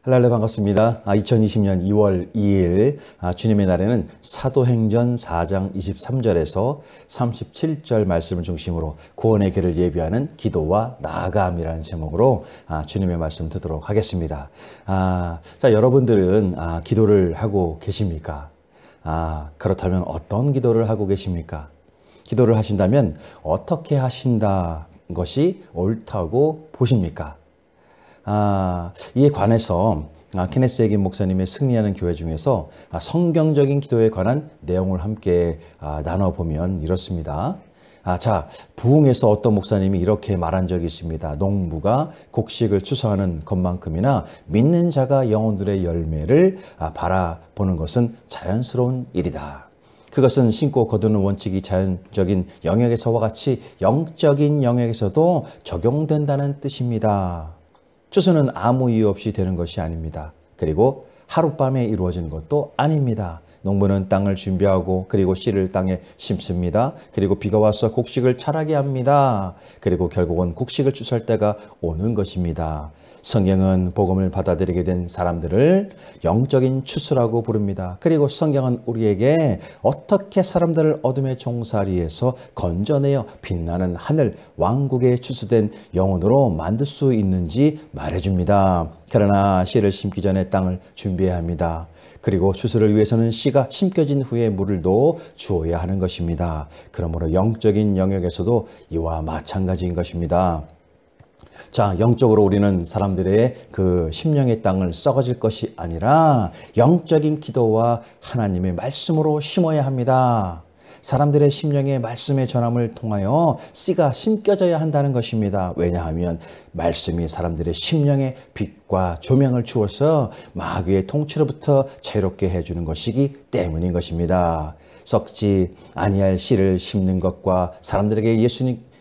할렐루야 반갑습니다. 2020년 2월 2일 주님의 날에는 사도행전 4장 23절에서 37절 말씀을 중심으로 구원의 길을 예비하는 기도와 나아감이라는 제목으로 주님의 말씀 듣도록 하겠습니다. 자, 여러분들은 기도를 하고 계십니까? 그렇다면 어떤 기도를 하고 계십니까? 기도를 하신다면 어떻게 하신다 것이 옳다고 보십니까? 이에 관해서 케네스 에긴 목사님의 승리하는 교회 중에서 성경적인 기도에 관한 내용을 함께 나눠보면 이렇습니다. 자, 부흥에서 어떤 목사님이 이렇게 말한 적이 있습니다. 농부가 곡식을 추수하는 것만큼이나 믿는 자가 영혼들의 열매를 바라보는 것은 자연스러운 일이다. 그것은 심고 거두는 원칙이 자연적인 영역에서와 같이 영적인 영역에서도 적용된다는 뜻입니다. 추수는 아무 이유 없이 되는 것이 아닙니다. 그리고 하룻밤에 이루어지는 것도 아닙니다. 농부는 땅을 준비하고 그리고 씨를 땅에 심습니다. 그리고 비가 와서 곡식을 자라게 합니다. 그리고 결국은 곡식을 추수할 때가 오는 것입니다. 성경은 복음을 받아들이게 된 사람들을 영적인 추수라고 부릅니다. 그리고 성경은 우리에게 어떻게 사람들을 어둠의 종살이에서 건져내어 빛나는 하늘 왕국에 추수된 영혼으로 만들 수 있는지 말해줍니다. 그러나 씨를 심기 전에 땅을 준비해야 합니다. 그리고 추수를 위해서는 씨가 심겨진 후에 물을 넣어 주어야 하는 것입니다. 그러므로 영적인 영역에서도 이와 마찬가지인 것입니다. 자, 영적으로 우리는 사람들의 그 심령의 땅을 썩어질 것이 아니라 영적인 기도와 하나님의 말씀으로 심어야 합니다. 사람들의 심령의 말씀의 전함을 통하여 씨가 심겨져야 한다는 것입니다. 왜냐하면 말씀이 사람들의 심령에 빛과 조명을 주어서 마귀의 통치로부터 자유롭게 해주는 것이기 때문인 것입니다. 썩지 아니할 씨를 심는 것과 사람들에게 예수님께서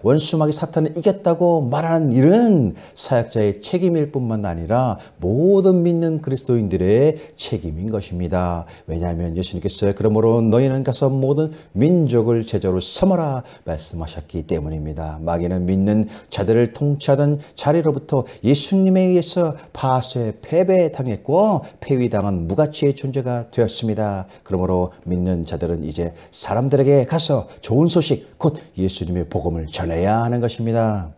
원수마귀 사탄을 이겼다고 말하는 일은 사역자의 책임일 뿐만 아니라 모든 믿는 그리스도인들의 책임인 것입니다. 왜냐하면 예수님께서 그러므로 너희는 가서 모든 민족을 제자로 삼아라 말씀하셨기 때문입니다. 마귀는 믿는 자들을 통치하던 자리로부터 예수님에 의해서 파쇄 패배당했고 폐위당한 무가치의 존재가 되었습니다. 그러므로 믿는 자들은 이제 사람들에게 가서 좋은 소식 곧 예수님의 복음을 전해야 하는 것입니다.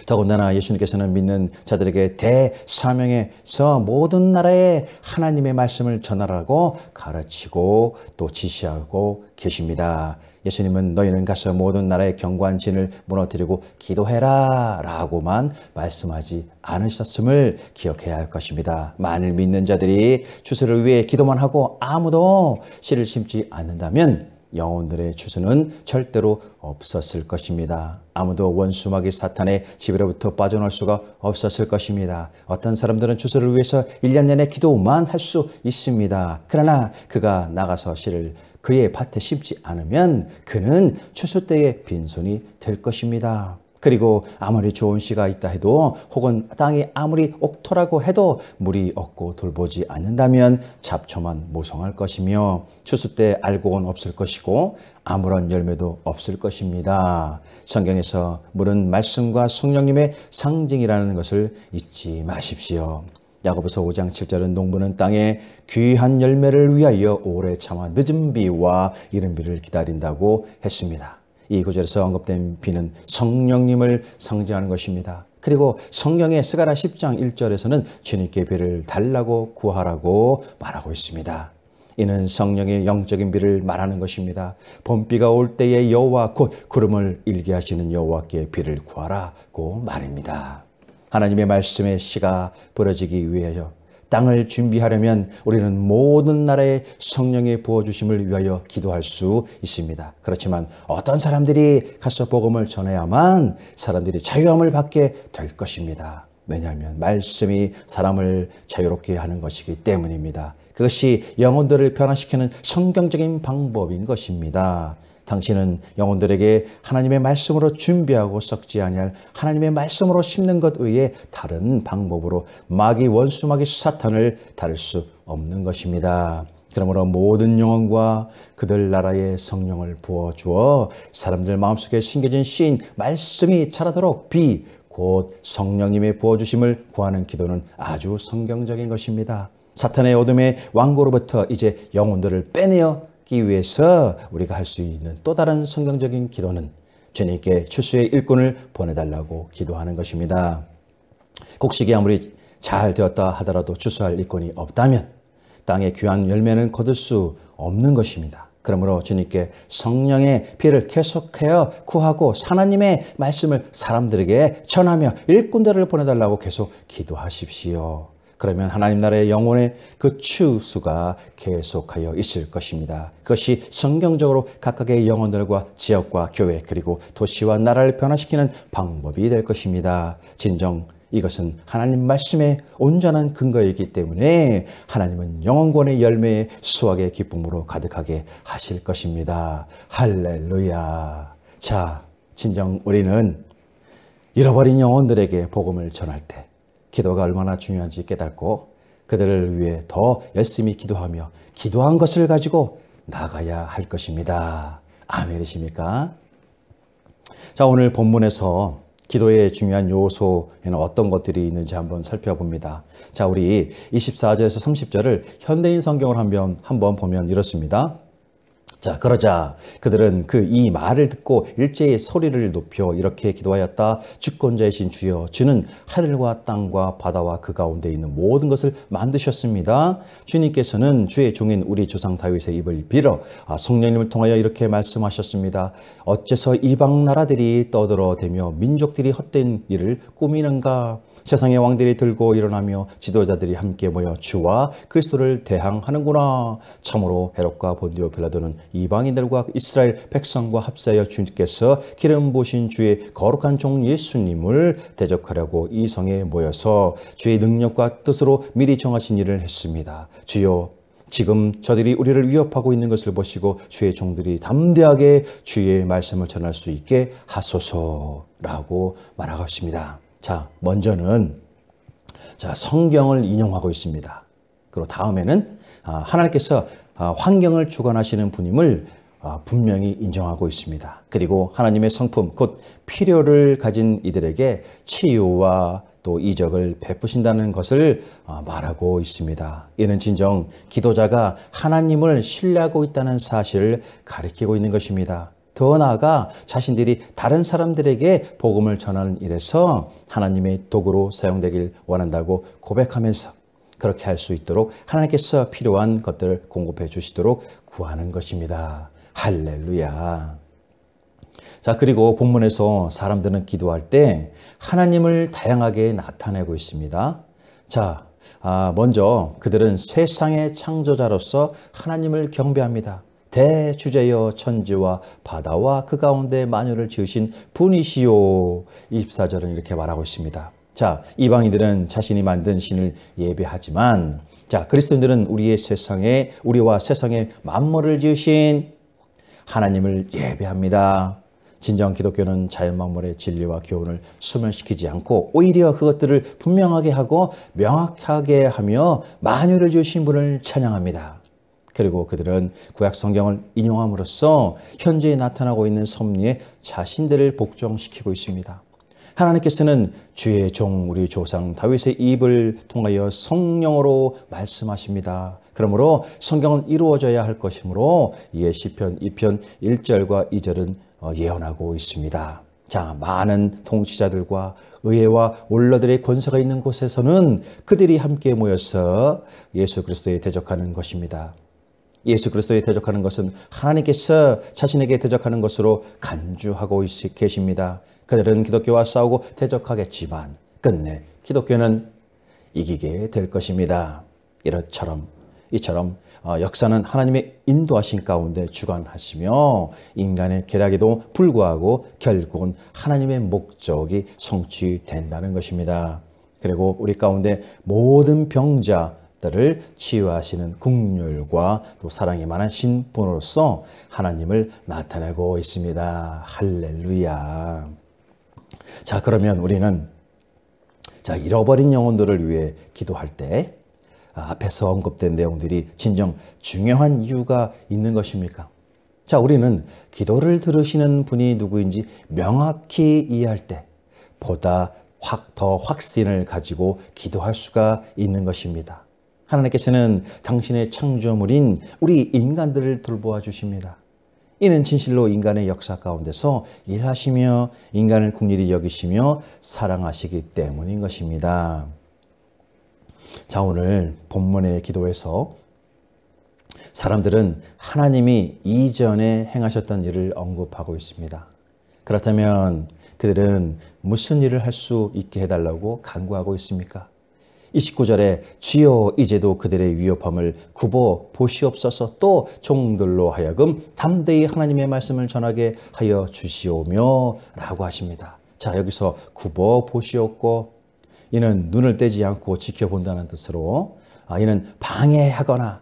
더군다나 예수님께서는 믿는 자들에게 대사명에서 모든 나라에 하나님의 말씀을 전하라고 가르치고 또 지시하고 계십니다. 예수님은 너희는 가서 모든 나라의 견고한 진을 무너뜨리고 기도해라 라고만 말씀하지 않으셨음을 기억해야 할 것입니다. 만일 믿는 자들이 추수를 위해 기도만 하고 아무도 씨를 심지 않는다면 영혼들의 추수는 절대로 없었을 것입니다. 아무도 원수마귀 사탄의 지배로부터 빠져나올 수가 없었을 것입니다. 어떤 사람들은 추수를 위해서 1년 내내 기도만 할 수 있습니다. 그러나 그가 나가서 씨를 그의 밭에 심지 않으면 그는 추수 때의 빈손이 될 것입니다. 그리고 아무리 좋은 씨가 있다 해도 혹은 땅이 아무리 옥토라고 해도 물이 없고 돌보지 않는다면 잡초만 무성할 것이며 추수 때 알곡은 없을 것이고 아무런 열매도 없을 것입니다. 성경에서 물은 말씀과 성령님의 상징이라는 것을 잊지 마십시오. 야고보서 5장 7절은 농부는 땅에 귀한 열매를 위하여 오래 참아 늦은 비와 이른 비를 기다린다고 했습니다. 이 구절에서 언급된 비는 성령님을 상징하는 것입니다. 그리고 성경의 스가랴 10장 1절에서는 주님께 비를 달라고 구하라고 말하고 있습니다. 이는 성령의 영적인 비를 말하는 것입니다. 봄비가 올 때에 여호와 곧 구름을 일게 하시는 여호와께 비를 구하라고 말입니다. 하나님의 말씀의 씨가 부러지기 위하여 땅을 준비하려면 우리는 모든 나라의 성령의 부어주심을 위하여 기도할 수 있습니다. 그렇지만 어떤 사람들이 가서 복음을 전해야만 사람들이 자유함을 받게 될 것입니다. 왜냐하면 말씀이 사람을 자유롭게 하는 것이기 때문입니다. 그것이 영혼들을 변화시키는 성경적인 방법인 것입니다. 당신은 영혼들에게 하나님의 말씀으로 준비하고 썩지 아니할 하나님의 말씀으로 심는 것 외에 다른 방법으로 마귀 원수마귀 사탄을 다룰 수 없는 것입니다. 그러므로 모든 영혼과 그들 나라의 성령을 부어주어 사람들 마음속에 심겨진 씨인 말씀이 자라도록 비, 곧 성령님의 부어주심을 구하는 기도는 아주 성경적인 것입니다. 사탄의 어둠의 왕국으로부터 이제 영혼들을 빼내기 위해서 우리가 할 수 있는 또 다른 성경적인 기도는 주님께 추수의 일꾼을 보내달라고 기도하는 것입니다. 곡식이 아무리 잘 되었다 하더라도 추수할 일꾼이 없다면 땅의 귀한 열매는 거둘 수 없는 것입니다. 그러므로 주님께 성령의 피를 계속하여 구하고 하나님의 말씀을 사람들에게 전하며 일꾼들을 보내달라고 계속 기도하십시오. 그러면 하나님 나라의 영혼의 그 추수가 계속하여 있을 것입니다. 그것이 성경적으로 각각의 영혼들과 지역과 교회 그리고 도시와 나라를 변화시키는 방법이 될 것입니다. 진정 이것은 하나님 말씀의 온전한 근거이기 때문에 하나님은 영혼권의 열매의 수확의 기쁨으로 가득하게 하실 것입니다. 할렐루야. 자, 진정 우리는 잃어버린 영혼들에게 복음을 전할 때 기도가 얼마나 중요한지 깨닫고 그들을 위해 더 열심히 기도하며 기도한 것을 가지고 나가야 할 것입니다. 아멘이십니까? 자, 오늘 본문에서 기도의 중요한 요소에는 어떤 것들이 있는지 한번 살펴봅니다. 자, 우리 24절에서 30절을 현대인 성경을 한번 보면 이렇습니다. 자, 그러자 그들은 이 말을 듣고 일제히 소리를 높여 이렇게 기도하였다. 주권자이신 주여, 주는 하늘과 땅과 바다와 그 가운데 있는 모든 것을 만드셨습니다. 주님께서는 주의 종인 우리 조상 다윗의 입을 빌어 성령님을 통하여 이렇게 말씀하셨습니다. 어째서 이방 나라들이 떠들어대며 민족들이 헛된 일을 꾸미는가? 세상의 왕들이 들고 일어나며 지도자들이 함께 모여 주와 그리스도를 대항하는구나. 참으로 헤롯과 본디오 빌라도는 이방인들과 이스라엘 백성과 합세하여 주님께서 기름 부으신 주의 거룩한 종 예수님을 대적하려고 이 성에 모여서 주의 능력과 뜻으로 미리 정하신 일을 했습니다. 주여, 지금 저들이 우리를 위협하고 있는 것을 보시고 주의 종들이 담대하게 주의 말씀을 전할 수 있게 하소서라고 말하고 있습니다. 자, 먼저는 성경을 인용하고 있습니다. 그리고 다음에는 하나님께서 환경을 주관하시는 분임을 분명히 인정하고 있습니다. 그리고 하나님의 성품, 곧 필요를 가진 이들에게 치유와 또 이적을 베푸신다는 것을 말하고 있습니다. 이는 진정 기도자가 하나님을 신뢰하고 있다는 사실을 가리키고 있는 것입니다. 더 나아가 자신들이 다른 사람들에게 복음을 전하는 일에서 하나님의 도구로 사용되길 원한다고 고백하면서 그렇게 할 수 있도록 하나님께서 필요한 것들을 공급해 주시도록 구하는 것입니다. 할렐루야. 자, 그리고 본문에서 사람들은 기도할 때 하나님을 다양하게 나타내고 있습니다. 자, 먼저 그들은 세상의 창조자로서 하나님을 경배합니다. 대주제여 천지와 바다와 그 가운데 만유를 지으신 분이시요. 24절은 이렇게 말하고 있습니다. 자, 이방인들은 자신이 만든 신을 예배하지만, 자, 그리스도인들은 우리와 세상에 만물을 지으신 하나님을 예배합니다. 진정 기독교는 자연 만물의 진리와 교훈을 소멸시키지 않고 오히려 그것들을 분명하게 하고 명확하게 하며 만유를 지으신 분을 찬양합니다. 그리고 그들은 구약 성경을 인용함으로써 현재 나타나고 있는 섭리에 자신들을 복종시키고 있습니다. 하나님께서는 주의 종 우리 조상 다윗의 입을 통하여 성령으로 말씀하십니다. 그러므로 성경은 이루어져야 할 것이므로 이에 시편 2편 1절과 2절은 예언하고 있습니다. 자, 많은 통치자들과 의회와 원로들의 권세가 있는 곳에서는 그들이 함께 모여서 예수 그리스도에 대적하는 것입니다. 예수 그리스도에 대적하는 것은 하나님께서 자신에게 대적하는 것으로 간주하고 계십니다. 그들은 기독교와 싸우고 대적하겠지만 끝내 기독교는 이기게 될 것입니다. 이처럼 역사는 하나님의 인도하신 가운데 주관하시며 인간의 계략에도 불구하고 결국은 하나님의 목적이 성취된다는 것입니다. 그리고 우리 가운데 모든 병자들을 치유하시는 긍휼과 또 사랑이 많으신 분으로서 하나님을 나타내고 있습니다. 할렐루야. 자, 그러면 우리는 잃어버린 영혼들을 위해 기도할 때 앞에서 언급된 내용들이 진정 중요한 이유가 있는 것입니까? 자, 우리는 기도를 들으시는 분이 누구인지 명확히 이해할 때 보다 더 확신을 가지고 기도할 수가 있는 것입니다. 하나님께서는 당신의 창조물인 우리 인간들을 돌보아 주십니다. 이는 진실로 인간의 역사 가운데서 일하시며 인간을 긍휼히 여기시며 사랑하시기 때문인 것입니다. 자, 오늘 본문의 기도에서 사람들은 하나님이 이전에 행하셨던 일을 언급하고 있습니다. 그렇다면 그들은 무슨 일을 할 수 있게 해달라고 간구하고 있습니까? 29절에 주여 이제도 그들의 위협함을 굽어 보시옵소서, 또 종들로 하여금 담대히 하나님의 말씀을 전하게 하여 주시오며 라고 하십니다. 자, 여기서 굽어 보시옵고, 이는 눈을 떼지 않고 지켜본다는 뜻으로 이는 방해하거나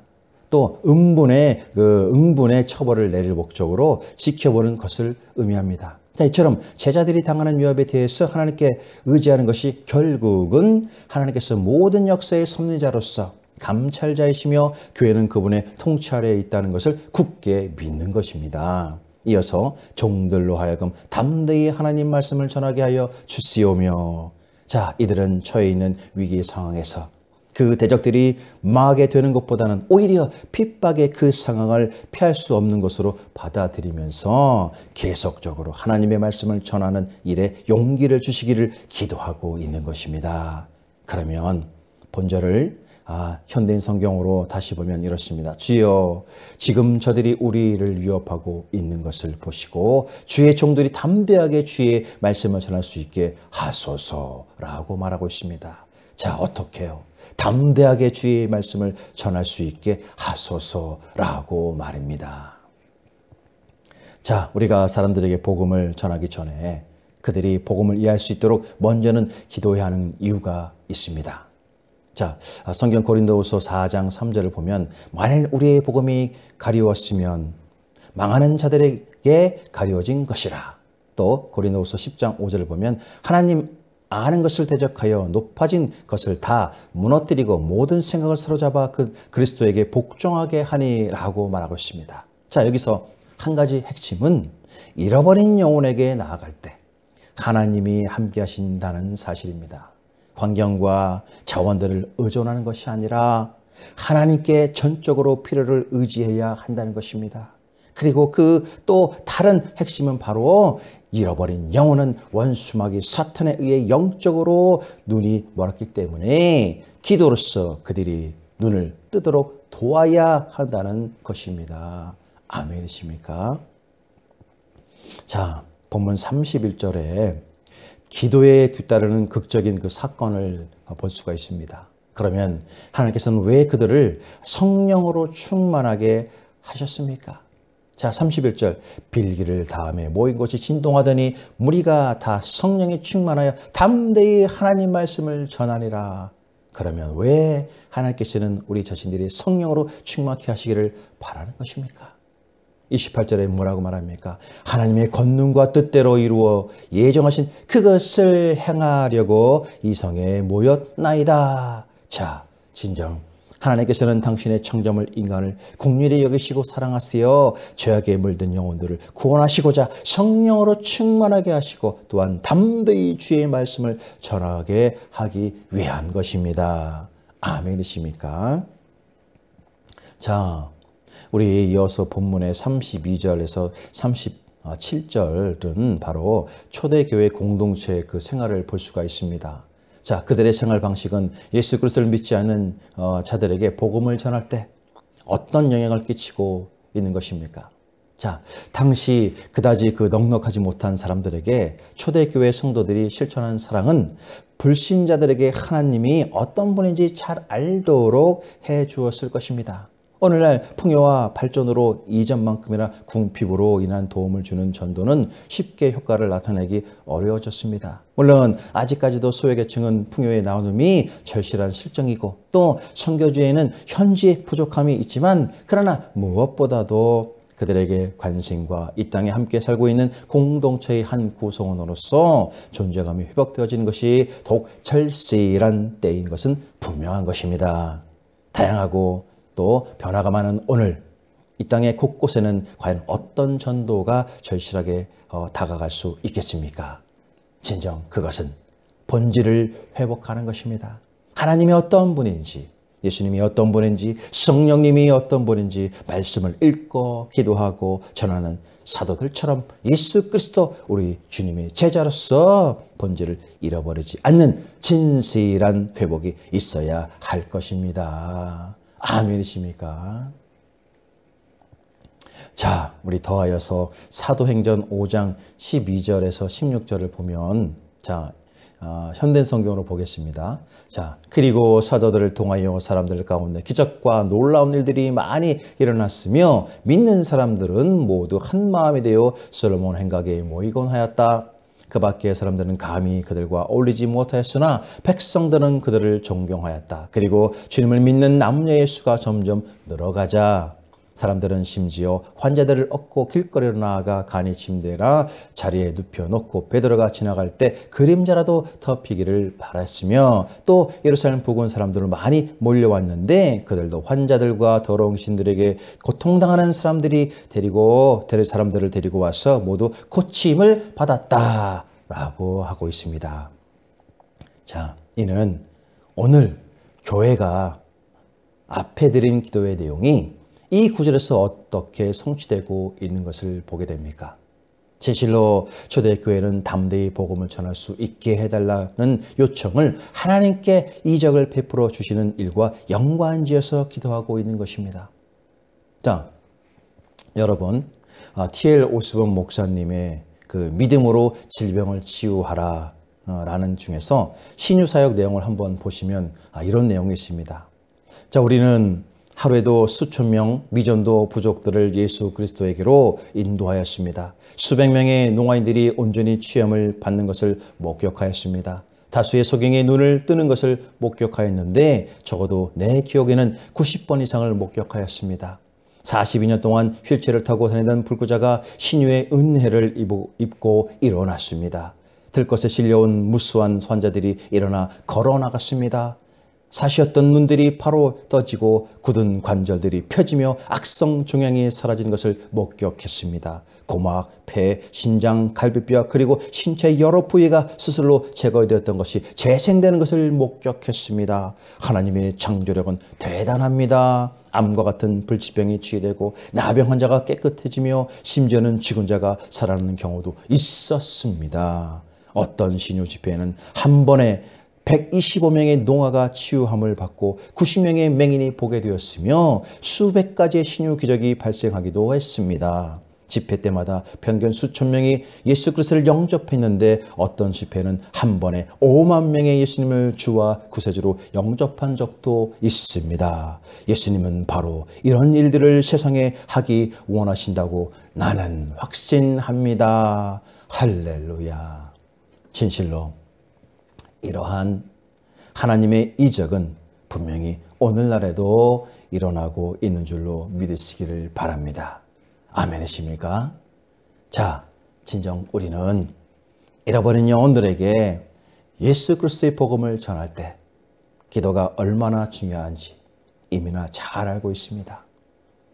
또 응분의 처벌을 내릴 목적으로 지켜보는 것을 의미합니다. 자, 이처럼 제자들이 당하는 위협에 대해서 하나님께 의지하는 것이 결국은 하나님께서 모든 역사의 섭리자로서 감찰자이시며 교회는 그분의 통치 아래에 있다는 것을 굳게 믿는 것입니다. 이어서 종들로 하여금 담대히 하나님 말씀을 전하게 하여 주시오며, 자, 이들은 처해 있는 위기 상황에서 그 대적들이 망하게 되는 것보다는 오히려 핍박의 그 상황을 피할 수 없는 것으로 받아들이면서 계속적으로 하나님의 말씀을 전하는 일에 용기를 주시기를 기도하고 있는 것입니다. 그러면 본절을 현대인 성경으로 다시 보면 이렇습니다. 주여, 지금 저들이 우리를 위협하고 있는 것을 보시고 주의 종들이 담대하게 주의 말씀을 전할 수 있게 하소서라고 말하고 있습니다. 자, 어떻게요? 담대하게 주의 말씀을 전할 수 있게 하소서라고 말입니다. 자, 우리가 사람들에게 복음을 전하기 전에 그들이 복음을 이해할 수 있도록 먼저는 기도해야 하는 이유가 있습니다. 자, 성경 고린도후서 4장 3절을 보면 만일 우리의 복음이 가리웠으면 망하는 자들에게 가리워진 것이라. 또 고린도후서 10장 5절을 보면 하나님 아는 것을 대적하여 높아진 것을 다 무너뜨리고 모든 생각을 사로잡아 그리스도에게 복종하게 하니라고 말하고 있습니다. 자, 여기서 한 가지 핵심은 잃어버린 영혼에게 나아갈 때 하나님이 함께 하신다는 사실입니다. 환경과 자원들을 의존하는 것이 아니라 하나님께 전적으로 필요를 의지해야 한다는 것입니다. 그리고 또 다른 핵심은 바로 잃어버린 영혼은 원수마귀 사탄에 의해 영적으로 눈이 멀었기 때문에 기도로서 그들이 눈을 뜨도록 도와야 한다는 것입니다. 아멘이십니까? 자, 본문 31절에 기도에 뒤따르는 극적인 그 사건을 볼 수가 있습니다. 그러면 하나님께서는 왜 그들을 성령으로 충만하게 하셨습니까? 자, 31절, 빌기를 다음에 모인 곳이 진동하더니 무리가 다 성령에 충만하여 담대히 하나님 말씀을 전하니라. 그러면 왜 하나님께서는 우리 자신들이 성령으로 충만케 하시기를 바라는 것입니까? 28절에 뭐라고 말합니까? 하나님의 권능과 뜻대로 이루어 예정하신 그것을 행하려고 이 성에 모였나이다. 자, 진정 하나님께서는 당신의 창조물 인간을 긍휼히 여기시고 사랑하시어 죄악에 물든 영혼들을 구원하시고자 성령으로 충만하게 하시고 또한 담대히 주의 말씀을 전하게 하기 위한 것입니다. 아멘이십니까? 자, 우리 이어서 본문의 32절에서 37절은 바로 초대교회 공동체의 그 생활을 볼 수가 있습니다. 자, 그들의 생활 방식은 예수 그리스도를 믿지 않는 자들에게 복음을 전할 때 어떤 영향을 끼치고 있는 것입니까? 자, 당시 그다지 넉넉하지 못한 사람들에게 초대교회 성도들이 실천한 사랑은 불신자들에게 하나님이 어떤 분인지 잘 알도록 해 주었을 것입니다. 오늘날 풍요와 발전으로 이전만큼이나 궁핍으로 인한 도움을 주는 전도는 쉽게 효과를 나타내기 어려워졌습니다. 물론 아직까지도 소외계층은 풍요의 나눔이 절실한 실정이고 또 선교주에는 현지 부족함이 있지만 그러나 무엇보다도 그들에게 관심과 이 땅에 함께 살고 있는 공동체의 한 구성원으로서 존재감이 회복되어지는 것이 더욱 절실한 때인 것은 분명한 것입니다. 다양하고 또 변화가 많은 오늘 이 땅의 곳곳에는 과연 어떤 전도가 절실하게 다가갈 수 있겠습니까? 진정 그것은 본질을 회복하는 것입니다. 하나님이 어떤 분인지, 예수님이 어떤 분인지, 성령님이 어떤 분인지 말씀을 읽고 기도하고 전하는 사도들처럼 예수 그리스도 우리 주님의 제자로서 본질을 잃어버리지 않는 진실한 회복이 있어야 할 것입니다. 아멘이십니까? 자, 우리 더하여서 사도행전 5장 12절에서 16절을 보면, 자, 현대 성경으로 보겠습니다. 자, 그리고 사도들을 통하여 사람들 가운데 기적과 놀라운 일들이 많이 일어났으며 믿는 사람들은 모두 한 마음이 되어 솔로몬 행각에 모이곤 하였다. 그 밖의 사람들은 감히 그들과 어울리지 못하였으나 백성들은 그들을 존경하였다. 그리고 주님을 믿는 남녀의 수가 점점 늘어가자 사람들은 심지어 환자들을 얻고 길거리로 나아가 간이 침대라 자리에 눕혀놓고 베드로가 지나갈 때 그림자라도 덮이기를 바랐으며, 또 예루살렘 부근 사람들은 많이 몰려왔는데 그들도 환자들과 더러운 신들에게 고통당하는 사람들을 데리고 와서 모두 고침을 받았다라고 하고 있습니다. 자, 이는 오늘 교회가 앞에 드린 기도의 내용이 이 구절에서 어떻게 성취되고 있는 것을 보게 됩니까? 진실로 초대교회는 담대히 복음을 전할 수 있게 해달라는 요청을 하나님께 이적을 베풀어 주시는 일과 연관지어서 기도하고 있는 것입니다. 자, 여러분, T.L. 오스본 목사님의 그 믿음으로 질병을 치유하라 라는 중에서 신유사역 내용을 한번 보시면 이런 내용이 있습니다. 자, 우리는 하루에도 수천 명 미전도 부족들을 예수 그리스도에게로 인도하였습니다. 수백 명의 농아인들이 온전히 취함을 받는 것을 목격하였습니다. 다수의 소경의 눈을 뜨는 것을 목격하였는데 적어도 내 기억에는 90번 이상을 목격하였습니다. 42년 동안 휠체어를 타고 다니던 불구자가 신유의 은혜를 입고 일어났습니다. 들것에 실려온 무수한 환자들이 일어나 걸어 나갔습니다. 사시었던 눈들이 바로 떠지고 굳은 관절들이 펴지며 악성 종양이 사라지는 것을 목격했습니다. 고막, 폐, 신장, 갈비뼈 그리고 신체의 여러 부위가 스스로 제거되었던 것이 재생되는 것을 목격했습니다. 하나님의 창조력은 대단합니다. 암과 같은 불치병이 치유되고 나병 환자가 깨끗해지며 심지어는 죽은 자가 살아나는 경우도 있었습니다. 어떤 신유 집회에는 한 번에 125명의 농아가 치유함을 받고 90명의 맹인이 보게 되었으며 수백 가지의 신유 기적이 발생하기도 했습니다. 집회 때마다 평균 수천 명이 예수 그리스도를 영접했는데 어떤 집회는 한 번에 5만 명의 예수님을 주와 구세주로 영접한 적도 있습니다. 예수님은 바로 이런 일들을 세상에 하기 원하신다고 나는 확신합니다. 할렐루야. 진실로 이러한 하나님의 이적은 분명히 오늘날에도 일어나고 있는 줄로 믿으시기를 바랍니다. 아멘이십니까? 자, 진정 우리는 잃어버린 영혼들에게 예수 그리스도의 복음을 전할 때 기도가 얼마나 중요한지 이미나 잘 알고 있습니다.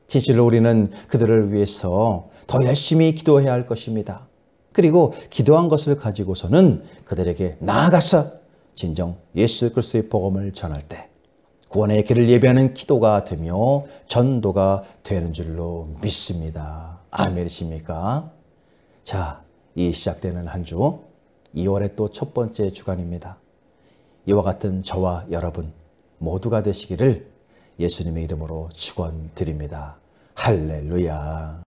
진실로 우리는 그들을 위해서 더 열심히 기도해야 할 것입니다. 그리고 기도한 것을 가지고서는 그들에게 나아가서 진정 예수 그리스도의 복음을 전할 때 구원의 길을 예비하는 기도가 되며 전도가 되는 줄로 믿습니다. 아멘이십니까? 자, 이 시작되는 한 주 2월의 또 첫 번째 주간입니다. 이와 같은 저와 여러분 모두가 되시기를 예수님의 이름으로 축원드립니다. 할렐루야.